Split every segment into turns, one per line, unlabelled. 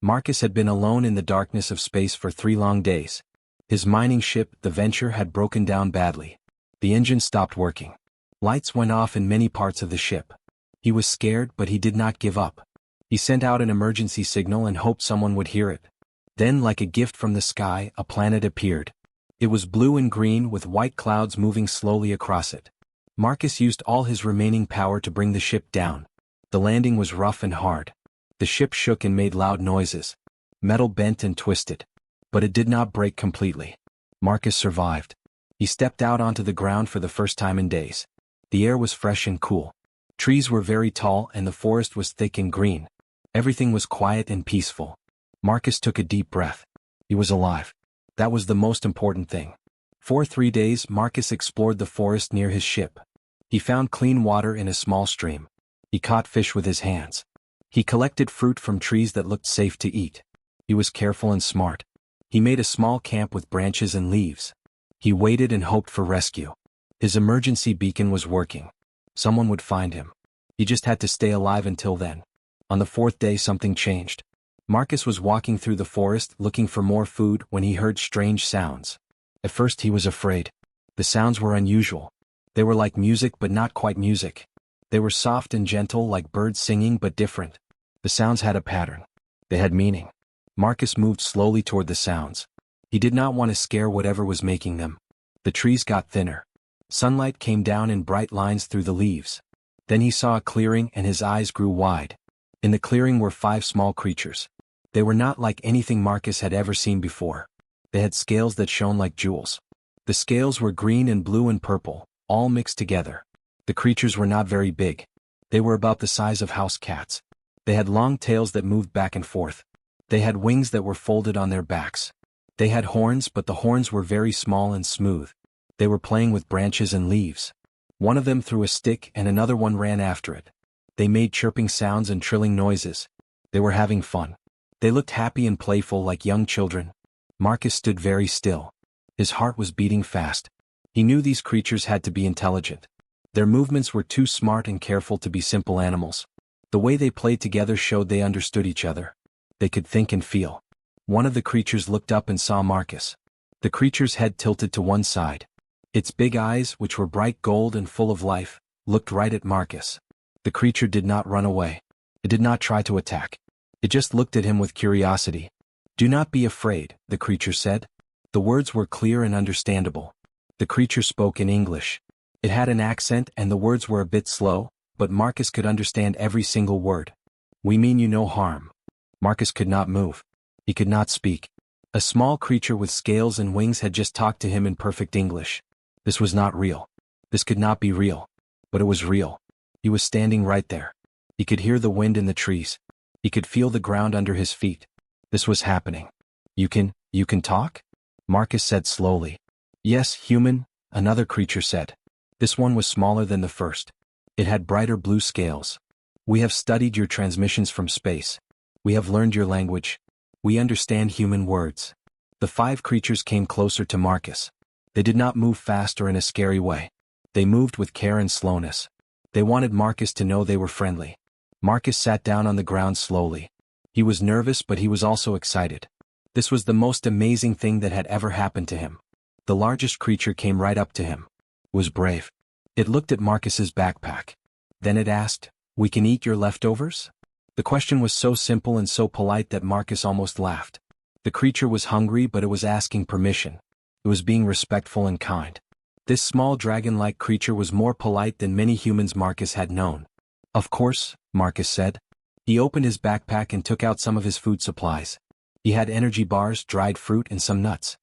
Marcus had been alone in the darkness of space for 3 long days. His mining ship, the Venture, had broken down badly. The engine stopped working. Lights went off in many parts of the ship. He was scared, but he did not give up. He sent out an emergency signal and hoped someone would hear it. Then, like a gift from the sky, a planet appeared. It was blue and green with white clouds moving slowly across it. Marcus used all his remaining power to bring the ship down. The landing was rough and hard. The ship shook and made loud noises. Metal bent and twisted. But it did not break completely. Marcus survived. He stepped out onto the ground for the first time in days. The air was fresh and cool. Trees were very tall and the forest was thick and green. Everything was quiet and peaceful. Marcus took a deep breath. He was alive. That was the most important thing. For 3 days, Marcus explored the forest near his ship. He found clean water in a small stream. He caught fish with his hands. He collected fruit from trees that looked safe to eat. He was careful and smart. He made a small camp with branches and leaves. He waited and hoped for rescue. His emergency beacon was working. Someone would find him. He just had to stay alive until then. On the 4th day, something changed. Marcus was walking through the forest looking for more food when he heard strange sounds. At first he was afraid. The sounds were unusual. They were like music but not quite music. They were soft and gentle like birds singing but different. The sounds had a pattern. They had meaning. Marcus moved slowly toward the sounds. He did not want to scare whatever was making them. The trees got thinner. Sunlight came down in bright lines through the leaves. Then he saw a clearing and his eyes grew wide. In the clearing were 5 small creatures. They were not like anything Marcus had ever seen before. They had scales that shone like jewels. The scales were green and blue and purple, all mixed together. The creatures were not very big. They were about the size of house cats. They had long tails that moved back and forth. They had wings that were folded on their backs. They had horns, but the horns were very small and smooth. They were playing with branches and leaves. One of them threw a stick and another one ran after it. They made chirping sounds and trilling noises. They were having fun. They looked happy and playful like young children. Marcus stood very still. His heart was beating fast. He knew these creatures had to be intelligent. Their movements were too smart and careful to be simple animals. The way they played together showed they understood each other. They could think and feel. One of the creatures looked up and saw Marcus. The creature's head tilted to one side. Its big eyes, which were bright gold and full of life, looked right at Marcus. The creature did not run away. It did not try to attack. It just looked at him with curiosity. "Do not be afraid," the creature said. The words were clear and understandable. The creature spoke in English. It had an accent and the words were a bit slow, but Marcus could understand every single word. "We mean you no harm." Marcus could not move. He could not speak. A small creature with scales and wings had just talked to him in perfect English. This was not real. This could not be real. But it was real. He was standing right there. He could hear the wind in the trees. He could feel the ground under his feet. This was happening. You can talk?" Marcus said slowly. "Yes, human," another creature said. This one was smaller than the first. It had brighter blue scales. "We have studied your transmissions from space. We have learned your language. We understand human words." The 5 creatures came closer to Marcus. They did not move fast or in a scary way. They moved with care and slowness. They wanted Marcus to know they were friendly. Marcus sat down on the ground slowly. He was nervous, but he was also excited. This was the most amazing thing that had ever happened to him. The largest creature came right up to him. It was brave. It looked at Marcus's backpack. Then it asked, "We can eat your leftovers?" The question was so simple and so polite that Marcus almost laughed. The creature was hungry, but it was asking permission. It was being respectful and kind. This small dragon-like creature was more polite than many humans Marcus had known. "Of course," Marcus said. He opened his backpack and took out some of his food supplies. He had energy bars, dried fruit, and some nuts.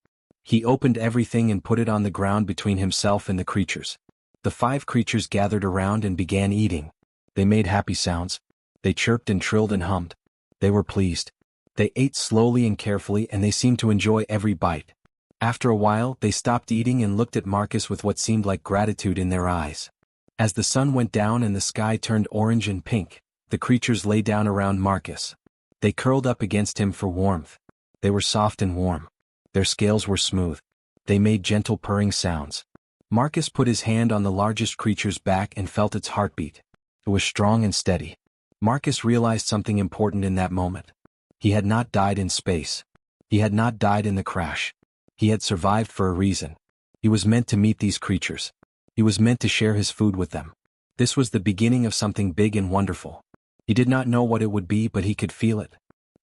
He opened everything and put it on the ground between himself and the creatures. The 5 creatures gathered around and began eating. They made happy sounds. They chirped and trilled and hummed. They were pleased. They ate slowly and carefully and they seemed to enjoy every bite. After a while, they stopped eating and looked at Marcus with what seemed like gratitude in their eyes. As the sun went down and the sky turned orange and pink, the creatures lay down around Marcus. They curled up against him for warmth. They were soft and warm. Their scales were smooth. They made gentle purring sounds. Marcus put his hand on the largest creature's back and felt its heartbeat. It was strong and steady. Marcus realized something important in that moment. He had not died in space. He had not died in the crash. He had survived for a reason. He was meant to meet these creatures. He was meant to share his food with them. This was the beginning of something big and wonderful. He did not know what it would be, but he could feel it.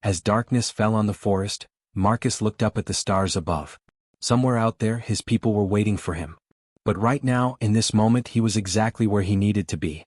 As darkness fell on the forest, Marcus looked up at the stars above. Somewhere out there, his people were waiting for him. But right now, in this moment, he was exactly where he needed to be.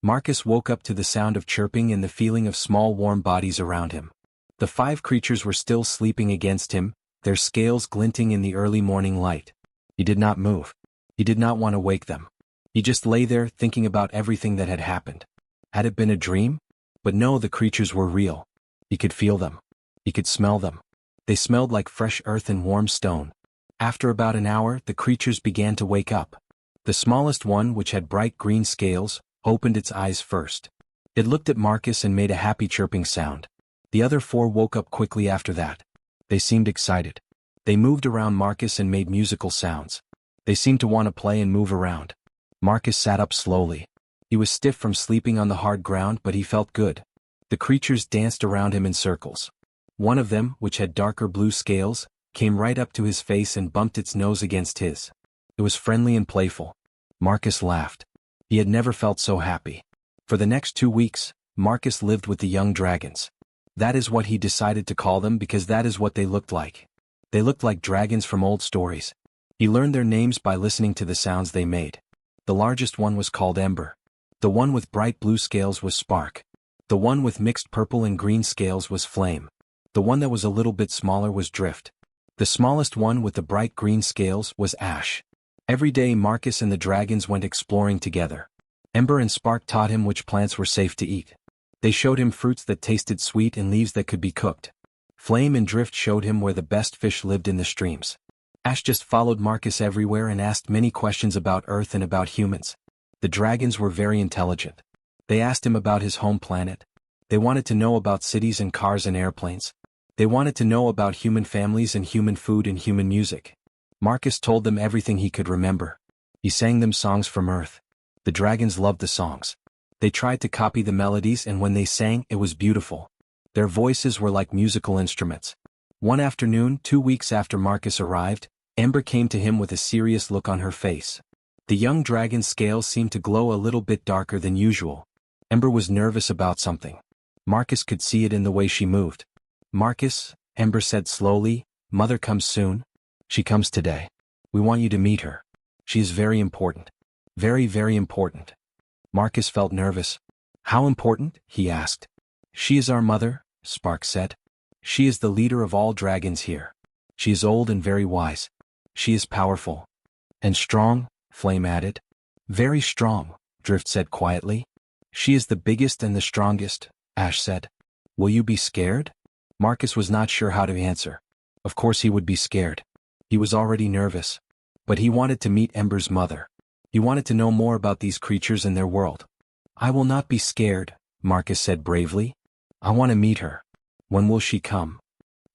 Marcus woke up to the sound of chirping and the feeling of small warm bodies around him. The 5 creatures were still sleeping against him, their scales glinting in the early morning light. He did not move. He did not want to wake them. He just lay there thinking about everything that had happened. Had it been a dream? But no, the creatures were real. He could feel them. He could smell them. They smelled like fresh earth and warm stone. After about an hour, the creatures began to wake up. The smallest one, which had bright green scales, opened its eyes first. It looked at Marcus and made a happy chirping sound. The other 4 woke up quickly after that. They seemed excited. They moved around Marcus and made musical sounds. They seemed to want to play and move around. Marcus sat up slowly. He was stiff from sleeping on the hard ground, but he felt good. The creatures danced around him in circles. One of them, which had darker blue scales, came right up to his face and bumped its nose against his. It was friendly and playful. Marcus laughed. He had never felt so happy. For the next 2 weeks, Marcus lived with the young dragons. That is what he decided to call them because that is what they looked like. They looked like dragons from old stories. He learned their names by listening to the sounds they made. The largest one was called Ember. The one with bright blue scales was Spark. The one with mixed purple and green scales was Flame. The one that was a little bit smaller was Drift. The smallest one with the bright green scales was Ash. Every day Marcus and the dragons went exploring together. Ember and Spark taught him which plants were safe to eat. They showed him fruits that tasted sweet and leaves that could be cooked. Flame and Drift showed him where the best fish lived in the streams. Ash just followed Marcus everywhere and asked many questions about Earth and about humans. The dragons were very intelligent. They asked him about his home planet. They wanted to know about cities and cars and airplanes. They wanted to know about human families and human food and human music. Marcus told them everything he could remember. He sang them songs from Earth. The dragons loved the songs. They tried to copy the melodies, and when they sang, it was beautiful. Their voices were like musical instruments. One afternoon, 2 weeks after Marcus arrived, Ember came to him with a serious look on her face. The young dragon's scales seemed to glow a little bit darker than usual. Ember was nervous about something. Marcus could see it in the way she moved. "Marcus," Ember said slowly, "Mother comes soon. She comes today. We want you to meet her. She is very important. Very, very important." Marcus felt nervous. "How important?" he asked. "She is our mother," Spark said. "She is the leader of all dragons here. She is old and very wise. She is powerful. And strong," Flame added. "Very strong," Drift said quietly. "She is the biggest and the strongest," Ash said. "Will you be scared?" Marcus was not sure how to answer. Of course he would be scared. He was already nervous. But he wanted to meet Ember's mother. He wanted to know more about these creatures and their world. "I will not be scared," Marcus said bravely. "I want to meet her. When will she come?"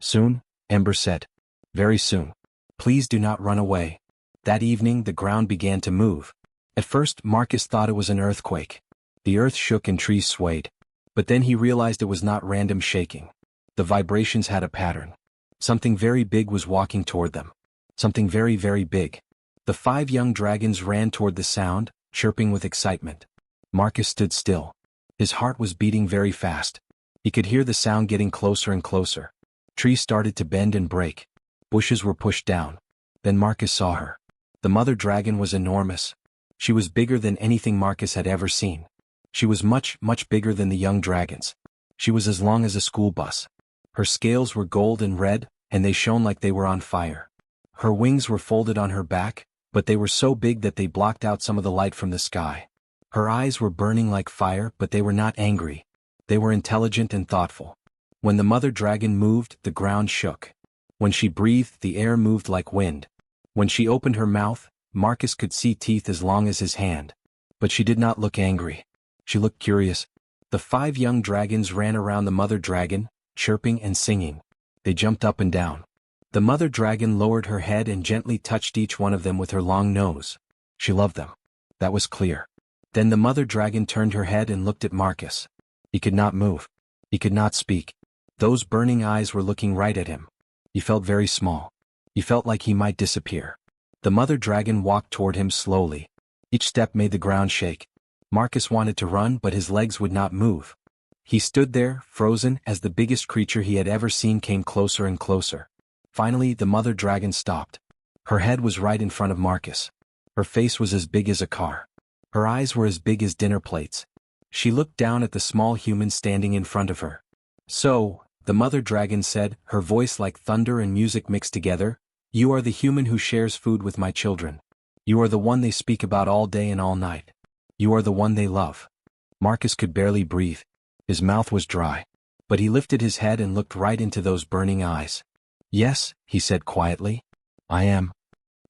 "Soon," Ember said. "Very soon. Please do not run away." That evening the ground began to move. At first Marcus thought it was an earthquake. The earth shook and trees swayed. But then he realized it was not random shaking. The vibrations had a pattern. Something very big was walking toward them. Something very, very big. The 5 young dragons ran toward the sound, chirping with excitement. Marcus stood still. His heart was beating very fast. He could hear the sound getting closer and closer. Trees started to bend and break. Bushes were pushed down. Then Marcus saw her. The mother dragon was enormous. She was bigger than anything Marcus had ever seen. She was much, much bigger than the young dragons. She was as long as a school bus. Her scales were gold and red, and they shone like they were on fire. Her wings were folded on her back, but they were so big that they blocked out some of the light from the sky. Her eyes were burning like fire, but they were not angry. They were intelligent and thoughtful. When the mother dragon moved, the ground shook. When she breathed, the air moved like wind. When she opened her mouth, Marcus could see teeth as long as his hand. But she did not look angry. She looked curious. The 5 young dragons ran around the mother dragon, chirping and singing. They jumped up and down. The mother dragon lowered her head and gently touched each one of them with her long nose. She loved them. That was clear. Then the mother dragon turned her head and looked at Marcus. He could not move. He could not speak. Those burning eyes were looking right at him. He felt very small. He felt like he might disappear. The mother dragon walked toward him slowly. Each step made the ground shake. Marcus wanted to run, but his legs would not move. He stood there, frozen, as the biggest creature he had ever seen came closer and closer. Finally, the mother dragon stopped. Her head was right in front of Marcus. Her face was as big as a car. Her eyes were as big as dinner plates. She looked down at the small human standing in front of her. "So," the mother dragon said, her voice like thunder and music mixed together, "you are the human who shares food with my children. You are the one they speak about all day and all night. You are the one they love." Marcus could barely breathe. His mouth was dry. But he lifted his head and looked right into those burning eyes. "Yes," he said quietly. "I am."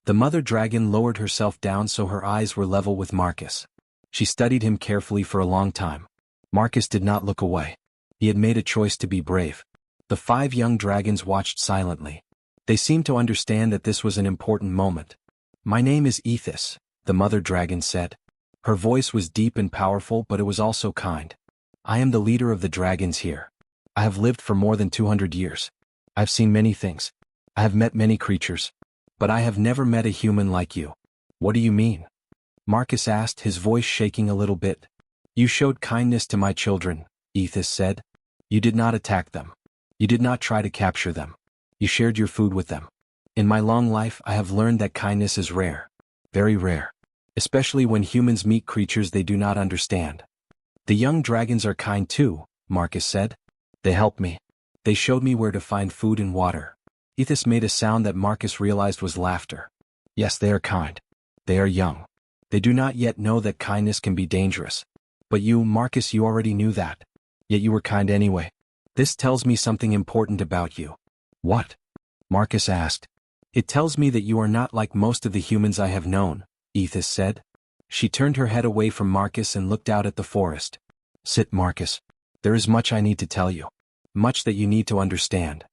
The mother dragon lowered herself down so her eyes were level with Marcus. She studied him carefully for a long time. Marcus did not look away. He had made a choice to be brave. The 5 young dragons watched silently. They seemed to understand that this was an important moment. "My name is Ethis," the mother dragon said. Her voice was deep and powerful, but it was also kind. "I am the leader of the dragons here. I have lived for more than 200 years. I have seen many things. I have met many creatures. But I have never met a human like you." "What do you mean?" Marcus asked, his voice shaking a little bit. "You showed kindness to my children," Ethis said. "You did not attack them. You did not try to capture them. You shared your food with them. In my long life I have learned that kindness is rare. Very rare. Especially when humans meet creatures they do not understand." "The young dragons are kind too," Marcus said. "They helped me. They showed me where to find food and water." Ethis made a sound that Marcus realized was laughter. "Yes, they are kind. They are young. They do not yet know that kindness can be dangerous. But you, Marcus, you already knew that. Yet you were kind anyway. This tells me something important about you." "What?" Marcus asked. "It tells me that you are not like most of the humans I have known," Ethis said. She turned her head away from Marcus and looked out at the forest. "Sit, Marcus. There is much I need to tell you. Much that you need to understand."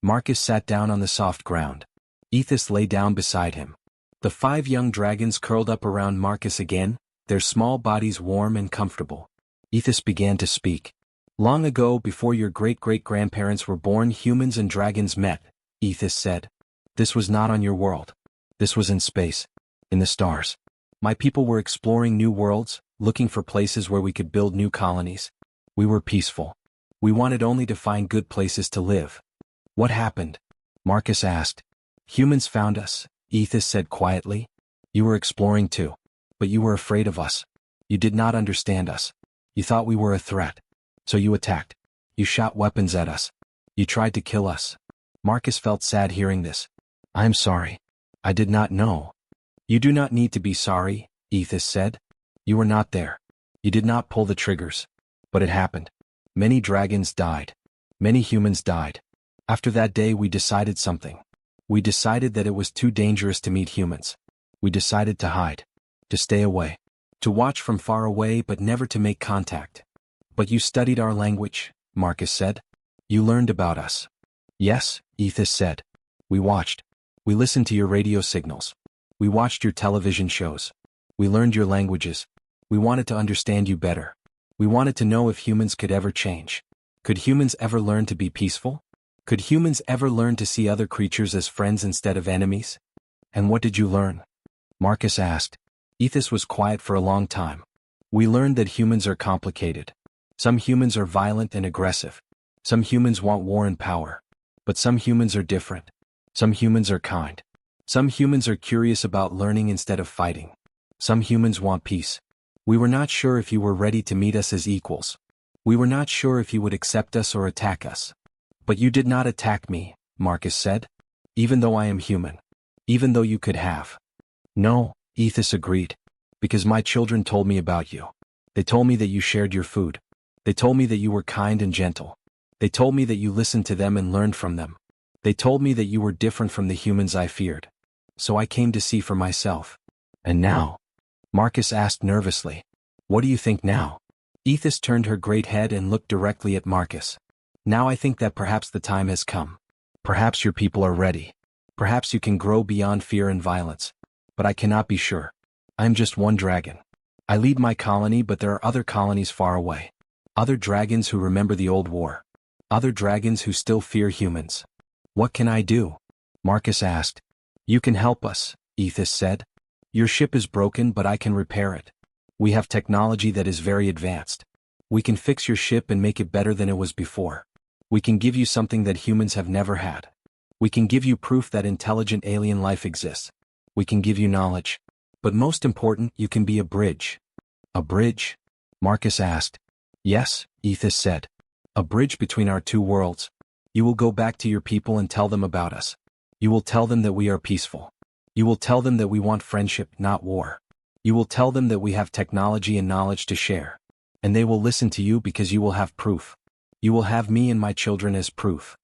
Marcus sat down on the soft ground. Ethis lay down beside him. The 5 young dragons curled up around Marcus again, their small bodies warm and comfortable. Ethis began to speak. "Long ago, before your great-great-grandparents were born, humans and dragons met," Ethis said. "This was not on your world. This was in space. In the stars. My people were exploring new worlds, looking for places where we could build new colonies. We were peaceful. We wanted only to find good places to live." "What happened?" Marcus asked. "Humans found us," Ethis said quietly. "You were exploring too. But you were afraid of us. You did not understand us. You thought we were a threat. So you attacked. You shot weapons at us. You tried to kill us." Marcus felt sad hearing this. "I am sorry. I did not know." "You do not need to be sorry," Ethis said. "You were not there. You did not pull the triggers. But it happened. Many dragons died. Many humans died. After that day we decided something. We decided that it was too dangerous to meet humans. We decided to hide. To stay away. To watch from far away but never to make contact." "But you studied our language," Marcus said. "You learned about us." "Yes," Ethis said. "We watched. We listened to your radio signals. We watched your television shows. We learned your languages. We wanted to understand you better. We wanted to know if humans could ever change. Could humans ever learn to be peaceful? Could humans ever learn to see other creatures as friends instead of enemies?" "And what did you learn?" Marcus asked. Ethis was quiet for a long time. "We learned that humans are complicated. Some humans are violent and aggressive. Some humans want war and power. But some humans are different. Some humans are kind. Some humans are curious about learning instead of fighting. Some humans want peace. We were not sure if you were ready to meet us as equals. We were not sure if you would accept us or attack us. But you did not attack me," Marcus said. "Even though I am human. Even though you could have." "No," Ethis agreed. "Because my children told me about you. They told me that you shared your food. They told me that you were kind and gentle. They told me that you listened to them and learned from them. They told me that you were different from the humans I feared. So I came to see for myself." "And now?" Marcus asked nervously. "What do you think now?" Ethis turned her great head and looked directly at Marcus. "Now I think that perhaps the time has come. Perhaps your people are ready. Perhaps you can grow beyond fear and violence. But I cannot be sure. I am just one dragon. I lead my colony, but there are other colonies far away. Other dragons who remember the old war. Other dragons who still fear humans. What can I do? Marcus asked. You can help us, Ethos said. Your ship is broken, but I can repair it. We have technology that is very advanced. We can fix your ship and make it better than it was before. We can give you something that humans have never had. We can give you proof that intelligent alien life exists. We can give you knowledge. But most important, you can be a bridge. A bridge? Marcus asked. Yes, Ethos said. A bridge between our two worlds. You will go back to your people and tell them about us. You will tell them that we are peaceful. You will tell them that we want friendship, not war. You will tell them that we have technology and knowledge to share. And they will listen to you because you will have proof. You will have me and my children as proof.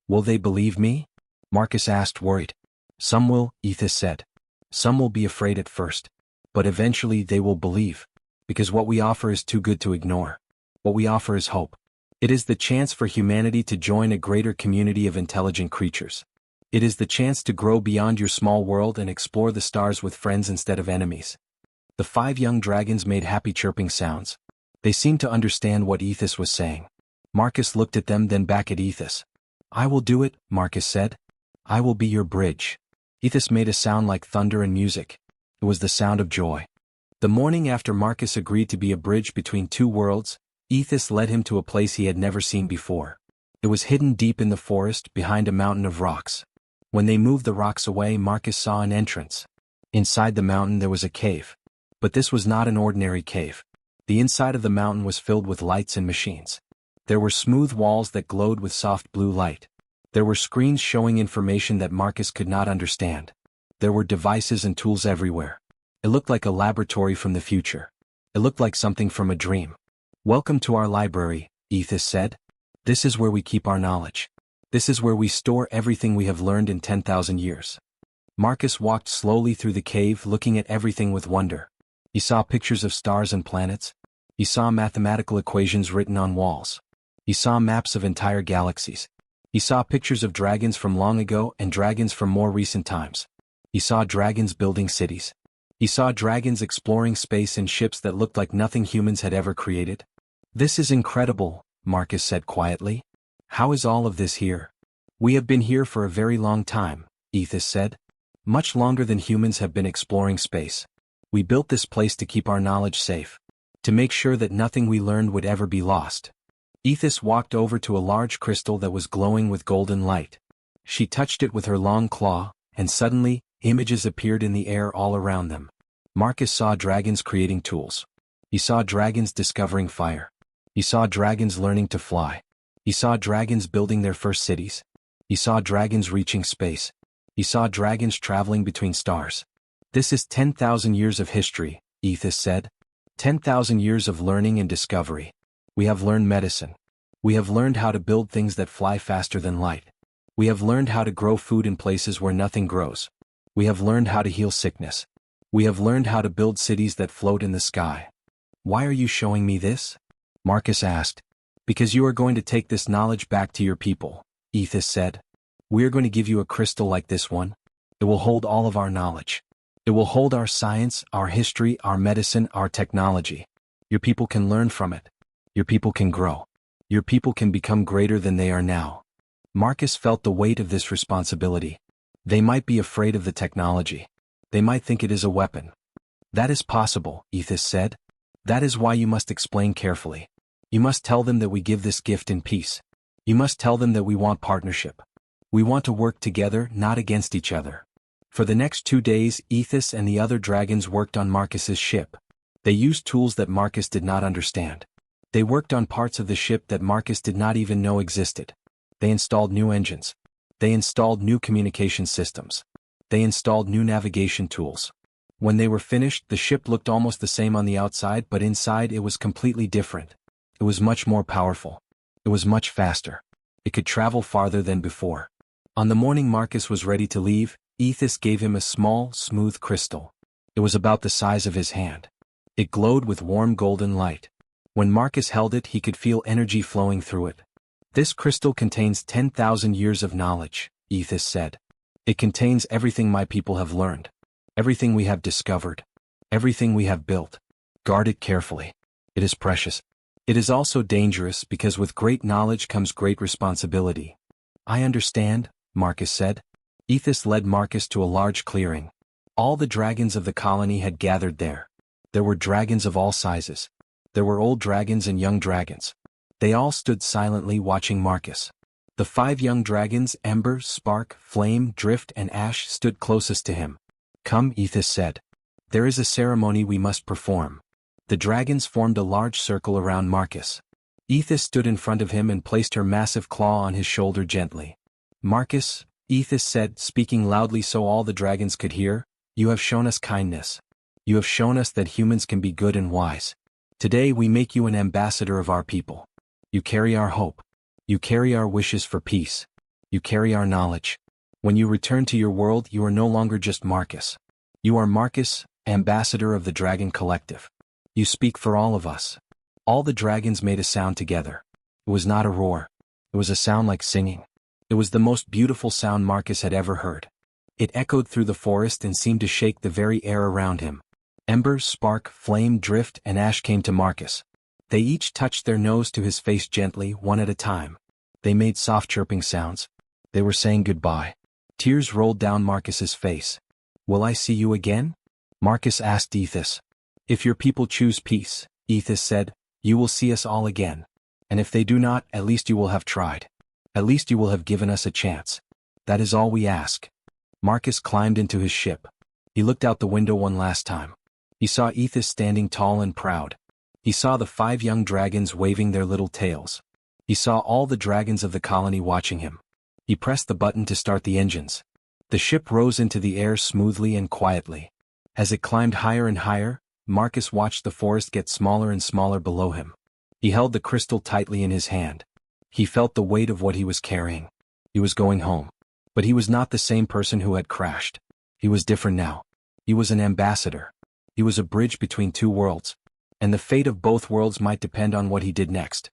Will they believe me? Marcus asked, worried. Some will, Ethos said. Some will be afraid at first. But eventually they will believe. Because what we offer is too good to ignore. What we offer is hope. It is the chance for humanity to join a greater community of intelligent creatures. It is the chance to grow beyond your small world and explore the stars with friends instead of enemies. The 5 young dragons made happy chirping sounds. They seemed to understand what Ethos was saying. Marcus looked at them, then back at Ethos. I will do it, Marcus said. I will be your bridge. Ethos made a sound like thunder and music. It was the sound of joy. The morning after Marcus agreed to be a bridge between two worlds, Ethos led him to a place he had never seen before. It was hidden deep in the forest, behind a mountain of rocks. When they moved the rocks away, Marcus saw an entrance. Inside the mountain there was a cave. But this was not an ordinary cave. The inside of the mountain was filled with lights and machines. There were smooth walls that glowed with soft blue light. There were screens showing information that Marcus could not understand. There were devices and tools everywhere. It looked like a laboratory from the future. It looked like something from a dream. Welcome to our library, Ethos said. This is where we keep our knowledge. This is where we store everything we have learned in 10,000 years. Marcus walked slowly through the cave, looking at everything with wonder. He saw pictures of stars and planets. He saw mathematical equations written on walls. He saw maps of entire galaxies. He saw pictures of dragons from long ago and dragons from more recent times. He saw dragons building cities. He saw dragons exploring space in ships that looked like nothing humans had ever created. This is incredible, Marcus said quietly. How is all of this here? We have been here for a very long time, Ethos said. Much longer than humans have been exploring space. We built this place to keep our knowledge safe. To make sure that nothing we learned would ever be lost. Ethos walked over to a large crystal that was glowing with golden light. She touched it with her long claw, and suddenly, images appeared in the air all around them. Marcus saw dragons creating tools. He saw dragons discovering fire. He saw dragons learning to fly. He saw dragons building their first cities. He saw dragons reaching space. He saw dragons traveling between stars. This is 10,000 years of history, Ethos said. 10,000 years of learning and discovery. We have learned medicine. We have learned how to build things that fly faster than light. We have learned how to grow food in places where nothing grows. We have learned how to heal sickness. We have learned how to build cities that float in the sky. Why are you showing me this? Marcus asked. Because you are going to take this knowledge back to your people, Ethos said. We are going to give you a crystal like this one. It will hold all of our knowledge. It will hold our science, our history, our medicine, our technology. Your people can learn from it. Your people can grow. Your people can become greater than they are now. Marcus felt the weight of this responsibility. They might be afraid of the technology. They might think it is a weapon. That is possible, Ethos said. That is why you must explain carefully. You must tell them that we give this gift in peace. You must tell them that we want partnership. We want to work together, not against each other. For the next 2 days, Ethos and the other dragons worked on Marcus's ship. They used tools that Marcus did not understand. They worked on parts of the ship that Marcus did not even know existed. They installed new engines. They installed new communication systems. They installed new navigation tools. When they were finished, the ship looked almost the same on the outside, but inside it was completely different. It was much more powerful. It was much faster. It could travel farther than before. On the morning Marcus was ready to leave, Ethos gave him a small, smooth crystal. It was about the size of his hand. It glowed with warm golden light. When Marcus held it, he could feel energy flowing through it. This crystal contains 10,000 years of knowledge, Ethos said. It contains everything my people have learned. Everything we have discovered. Everything we have built. Guard it carefully. It is precious. It is also dangerous because with great knowledge comes great responsibility. I understand, Marcus said. Ethos led Marcus to a large clearing. All the dragons of the colony had gathered there. There were dragons of all sizes. There were old dragons and young dragons. They all stood silently watching Marcus. The 5 young dragons, Ember, Spark, Flame, Drift, and Ash, stood closest to him. Come, Ethos said. There is a ceremony we must perform. The dragons formed a large circle around Marcus. Ethos stood in front of him and placed her massive claw on his shoulder gently. Marcus, Ethos said, speaking loudly so all the dragons could hear, you have shown us kindness. You have shown us that humans can be good and wise. Today we make you an ambassador of our people. You carry our hope. You carry our wishes for peace. You carry our knowledge. When you return to your world, you are no longer just Marcus. You are Marcus, ambassador of the Dragon Collective. You speak for all of us. All the dragons made a sound together. It was not a roar. It was a sound like singing. It was the most beautiful sound Marcus had ever heard. It echoed through the forest and seemed to shake the very air around him. Ember, Spark, Flame, Drift, and Ash came to Marcus. They each touched their nose to his face gently, one at a time. They made soft chirping sounds. They were saying goodbye. Tears rolled down Marcus's face. Will I see you again? Marcus asked Ethos. If your people choose peace, Ethos said, you will see us all again. And if they do not, at least you will have tried. At least you will have given us a chance. That is all we ask. Marcus climbed into his ship. He looked out the window one last time. He saw Ethos standing tall and proud. He saw the 5 young dragons waving their little tails. He saw all the dragons of the colony watching him. He pressed the button to start the engines. The ship rose into the air smoothly and quietly. As it climbed higher and higher, Marcus watched the forest get smaller and smaller below him. He held the crystal tightly in his hand. He felt the weight of what he was carrying. He was going home. But he was not the same person who had crashed. He was different now. He was an ambassador. He was a bridge between 2 worlds. And the fate of both worlds might depend on what he did next.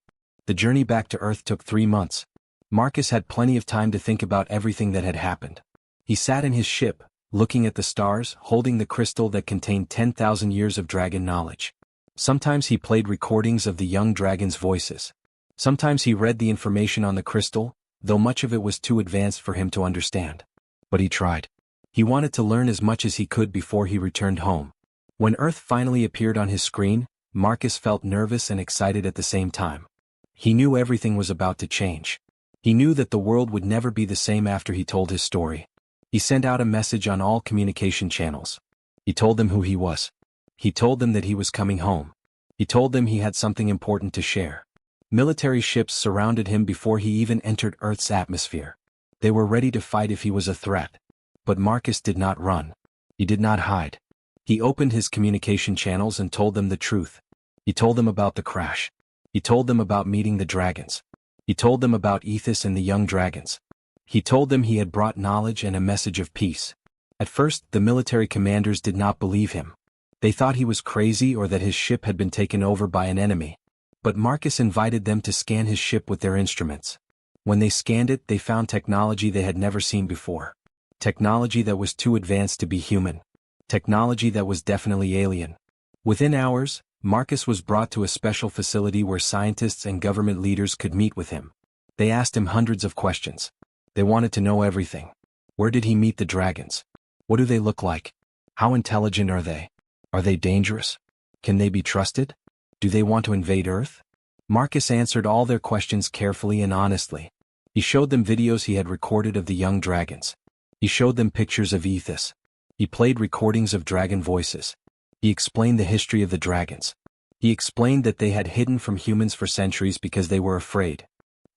The journey back to Earth took 3 months. Marcus had plenty of time to think about everything that had happened. He sat in his ship, looking at the stars, holding the crystal that contained 10,000 years of dragon knowledge. Sometimes he played recordings of the young dragons' voices. Sometimes he read the information on the crystal, though much of it was too advanced for him to understand. But he tried. He wanted to learn as much as he could before he returned home. When Earth finally appeared on his screen, Marcus felt nervous and excited at the same time. He knew everything was about to change. He knew that the world would never be the same after he told his story. He sent out a message on all communication channels. He told them who he was. He told them that he was coming home. He told them he had something important to share. Military ships surrounded him before he even entered Earth's atmosphere. They were ready to fight if he was a threat. But Marcus did not run. He did not hide. He opened his communication channels and told them the truth. He told them about the crash. He told them about meeting the dragons. He told them about Ethos and the young dragons. He told them he had brought knowledge and a message of peace. At first, the military commanders did not believe him. They thought he was crazy or that his ship had been taken over by an enemy. But Marcus invited them to scan his ship with their instruments. When they scanned it, they found technology they had never seen before. Technology that was too advanced to be human. Technology that was definitely alien. Within hours, Marcus was brought to a special facility where scientists and government leaders could meet with him. They asked him hundreds of questions. They wanted to know everything. Where did he meet the dragons? What do they look like? How intelligent are they? Are they dangerous? Can they be trusted? Do they want to invade Earth? Marcus answered all their questions carefully and honestly. He showed them videos he had recorded of the young dragons. He showed them pictures of Ethos. He played recordings of dragon voices. He explained the history of the dragons. He explained that they had hidden from humans for centuries because they were afraid.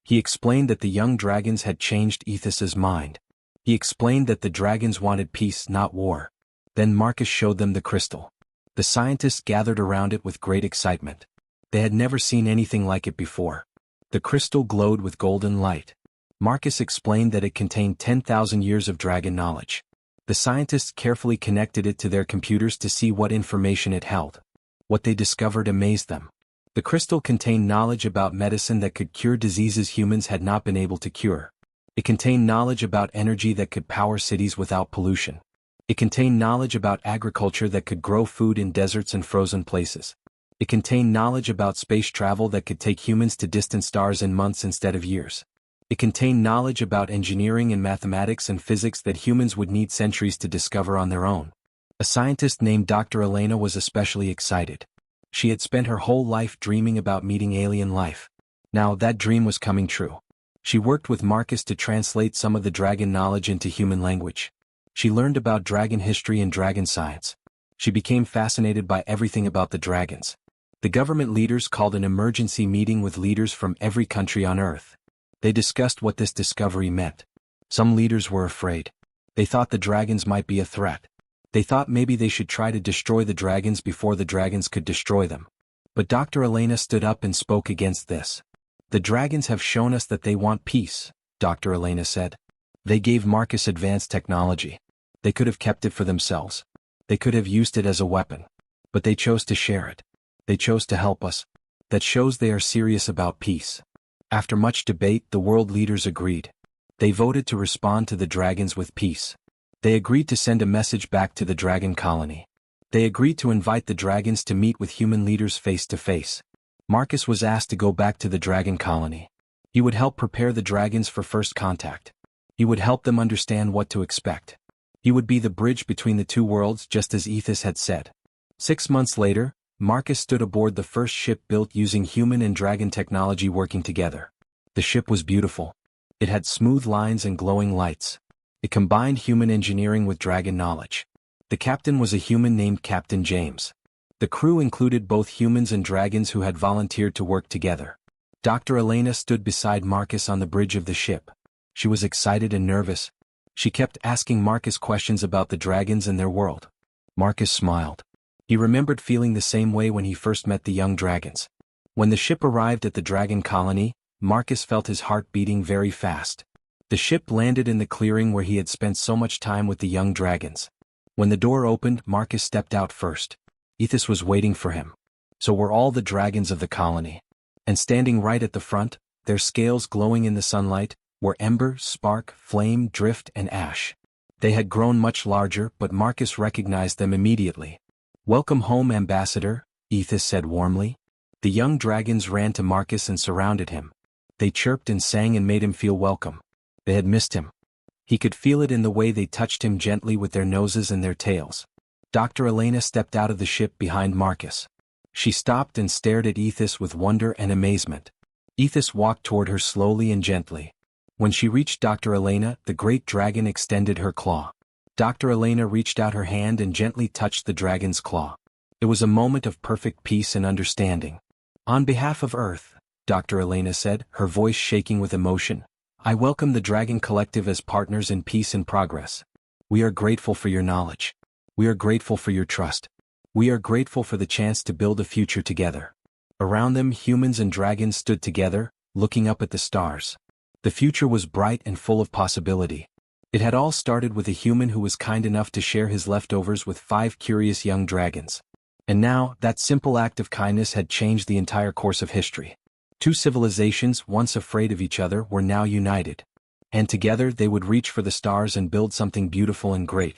He explained that the young dragons had changed Ethos's mind. He explained that the dragons wanted peace, not war. Then Marcus showed them the crystal. The scientists gathered around it with great excitement. They had never seen anything like it before. The crystal glowed with golden light. Marcus explained that it contained 10,000 years of dragon knowledge. The scientists carefully connected it to their computers to see what information it held. What they discovered amazed them. The crystal contained knowledge about medicine that could cure diseases humans had not been able to cure. It contained knowledge about energy that could power cities without pollution. It contained knowledge about agriculture that could grow food in deserts and frozen places. It contained knowledge about space travel that could take humans to distant stars in months instead of years. It contained knowledge about engineering and mathematics and physics that humans would need centuries to discover on their own. A scientist named Dr. Elena was especially excited. She had spent her whole life dreaming about meeting alien life. Now that dream was coming true. She worked with Marcus to translate some of the dragon knowledge into human language. She learned about dragon history and dragon science. She became fascinated by everything about the dragons. The government leaders called an emergency meeting with leaders from every country on Earth. They discussed what this discovery meant. Some leaders were afraid. They thought the dragons might be a threat. They thought maybe they should try to destroy the dragons before the dragons could destroy them. But Dr. Elena stood up and spoke against this. The dragons have shown us that they want peace, Dr. Elena said. They gave Marcus advanced technology. They could have kept it for themselves. They could have used it as a weapon. But they chose to share it. They chose to help us. That shows they are serious about peace. After much debate, the world leaders agreed. They voted to respond to the dragons with peace. They agreed to send a message back to the dragon colony. They agreed to invite the dragons to meet with human leaders face to face. Marcus was asked to go back to the dragon colony. He would help prepare the dragons for first contact. He would help them understand what to expect. He would be the bridge between the two worlds, just as Ethos had said. 6 months later, Marcus stood aboard the first ship built using human and dragon technology working together. The ship was beautiful. It had smooth lines and glowing lights. It combined human engineering with dragon knowledge. The captain was a human named Captain James. The crew included both humans and dragons who had volunteered to work together. Dr. Elena stood beside Marcus on the bridge of the ship. She was excited and nervous. She kept asking Marcus questions about the dragons and their world. Marcus smiled. He remembered feeling the same way when he first met the young dragons. When the ship arrived at the dragon colony, Marcus felt his heart beating very fast. The ship landed in the clearing where he had spent so much time with the young dragons. When the door opened, Marcus stepped out first. Ethos was waiting for him. So were all the dragons of the colony. And standing right at the front, their scales glowing in the sunlight, were Ember, Spark, Flame, Drift, and Ash. They had grown much larger, but Marcus recognized them immediately. "Welcome home, Ambassador," Ethos said warmly. The young dragons ran to Marcus and surrounded him. They chirped and sang and made him feel welcome. They had missed him. He could feel it in the way they touched him gently with their noses and their tails. Dr. Elena stepped out of the ship behind Marcus. She stopped and stared at Ethos with wonder and amazement. Ethos walked toward her slowly and gently. When she reached Dr. Elena, the great dragon extended her claw. Dr. Elena reached out her hand and gently touched the dragon's claw. It was a moment of perfect peace and understanding. "On behalf of Earth," Dr. Elena said, her voice shaking with emotion, "I welcome the Dragon Collective as partners in peace and progress. We are grateful for your knowledge. We are grateful for your trust. We are grateful for the chance to build a future together." Around them, humans and dragons stood together, looking up at the stars. The future was bright and full of possibility. It had all started with a human who was kind enough to share his leftovers with 5 curious young dragons. And now, that simple act of kindness had changed the entire course of history. 2 civilizations, once afraid of each other, were now united. And together they would reach for the stars and build something beautiful and great.